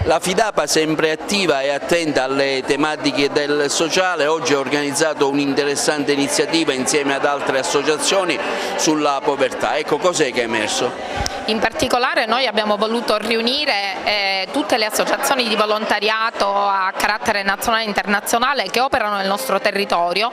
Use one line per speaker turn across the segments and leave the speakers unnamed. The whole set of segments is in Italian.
La FIDAPA, sempre attiva e attenta alle tematiche del sociale, oggi ha organizzato un'interessante iniziativa insieme ad altre associazioni sulla povertà. Ecco, cos'è che è emerso?
In particolare noi abbiamo voluto riunire tutte le associazioni di volontariato a carattere nazionale e internazionale che operano nel nostro territorio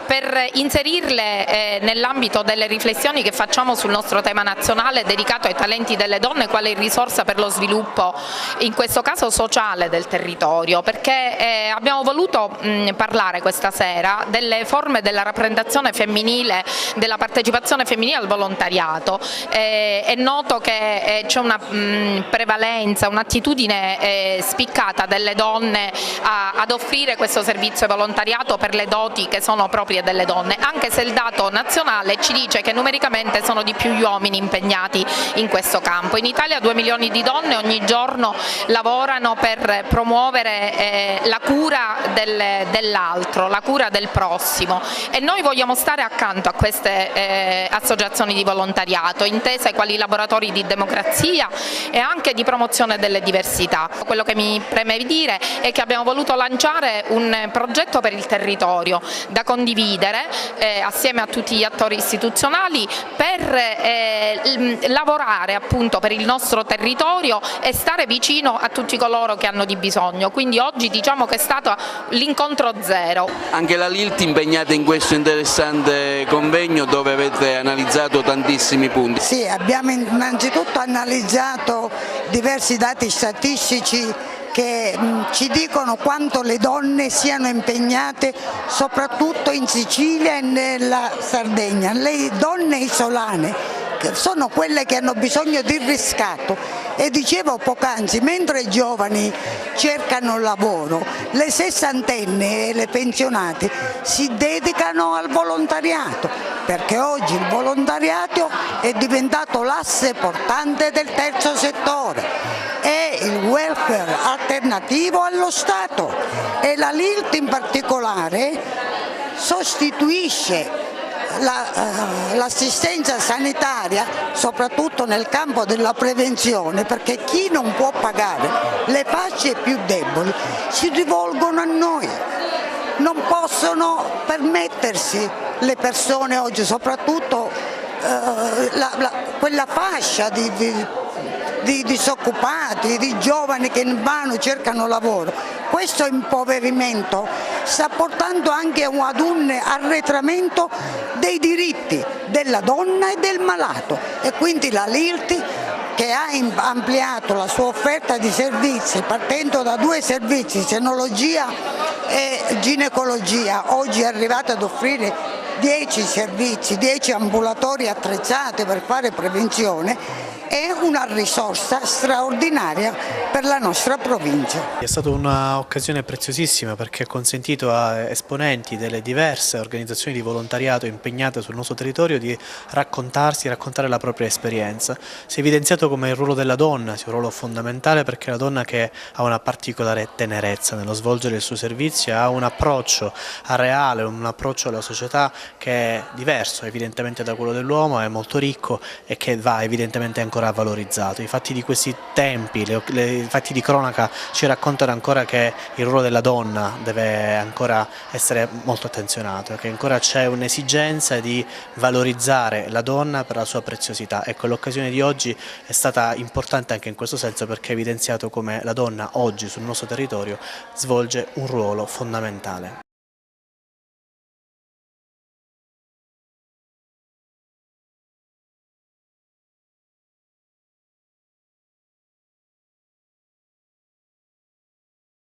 per inserirle nell'ambito delle riflessioni che facciamo sul nostro tema nazionale dedicato ai talenti delle donne quale risorsa per lo sviluppo, in questo caso sociale, del territorio, perché abbiamo voluto parlare questa sera delle forme della rappresentazione femminile, della partecipazione femminile al volontariato. È noto che c'è una prevalenza, un'attitudine spiccata delle donne ad offrire questo servizio volontariato per le doti che sono proprie delle donne, anche se il dato nazionale ci dice che numericamente sono di più gli uomini impegnati in questo campo. In Italia 2 milioni di donne ogni giorno lavorano per promuovere la cura dell'altro, la cura del prossimo, e noi vogliamo stare accanto a queste associazioni di volontariato, intese quali laboratori di democrazia e anche di promozione delle diversità. Quello che mi preme dire è che abbiamo voluto lanciare un progetto per il territorio da condividere assieme a tutti gli attori istituzionali per lavorare appunto per il nostro territorio e stare vicino a tutti coloro che hanno di bisogno. Quindi oggi diciamo che è stato l'incontro zero.
Anche la LILT è impegnata in questo interessante convegno dove avete analizzato tantissimi punti.
Sì, abbiamo innanzitutto analizzato diversi dati statistici che ci dicono quanto le donne siano impegnate soprattutto in Sicilia e nella Sardegna. Le donne isolane sono quelle che hanno bisogno di riscatto e dicevo poc'anzi, mentre i giovani cercano lavoro, le sessantenne e le pensionate si dedicano al volontariato, perché oggi il volontariato è diventato l'asse portante del terzo settore, è il welfare alternativo allo Stato e la LILT in particolare sostituisce l'assistenza sanitaria soprattutto nel campo della prevenzione, perché chi non può pagare le fasce più deboli si rivolgono a noi, non possono permettersi le persone oggi, soprattutto quella fascia di disoccupati, di giovani che invano cercano lavoro. Questo impoverimento sta portando anche ad un arretramento dei diritti della donna e del malato, e quindi la LILT, che ha ampliato la sua offerta di servizi partendo da 2 servizi, senologia e ginecologia, oggi è arrivata ad offrire 10 servizi, 10 ambulatori attrezzati per fare prevenzione, è una risorsa straordinaria per la nostra provincia.
È stata un'occasione preziosissima perché ha consentito a esponenti delle diverse organizzazioni di volontariato impegnate sul nostro territorio di raccontare la propria esperienza. Si è evidenziato come il ruolo della donna sia un ruolo fondamentale, perché la donna che ha una particolare tenerezza nello svolgere il suo servizio, ha un approccio reale, un approccio alla società che è diverso evidentemente da quello dell'uomo, è molto ricco e che va evidentemente ancora valorizzato. I fatti di questi tempi, i fatti di cronaca ci raccontano ancora che il ruolo della donna deve ancora essere molto attenzionato, che ancora c'è un'esigenza di valorizzare la donna per la sua preziosità. Ecco, l'occasione di oggi è stata importante anche in questo senso, perché ha evidenziato come la donna oggi sul nostro territorio svolge un ruolo fondamentale.